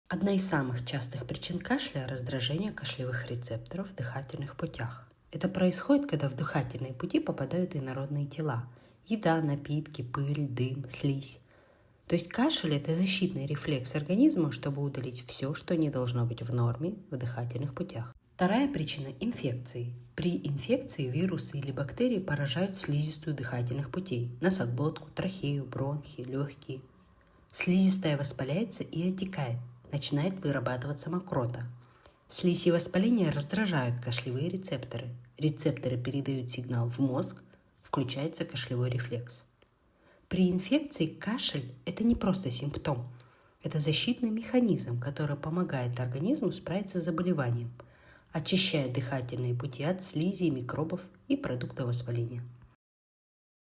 Одна из самых частых причин кашля – раздражение кашлевых рецепторов в дыхательных путях. Это происходит, когда в дыхательные пути попадают инородные тела – еда, напитки, пыль, дым, слизь. То есть кашель – это защитный рефлекс организма, чтобы удалить все, что не должно быть в норме в дыхательных путях. Вторая причина – инфекции. При инфекции вирусы или бактерии поражают слизистую дыхательных путей – носоглотку, трахею, бронхи, легкие. Слизистая воспаляется и отекает, начинает вырабатываться мокрота. Слизь и воспаление раздражают кашлевые рецепторы. Рецепторы передают сигнал в мозг, включается кашлевой рефлекс. При инфекции кашель – это не просто симптом. Это защитный механизм, который помогает организму справиться с заболеванием, очищая дыхательные пути от слизи, микробов и продуктов воспаления.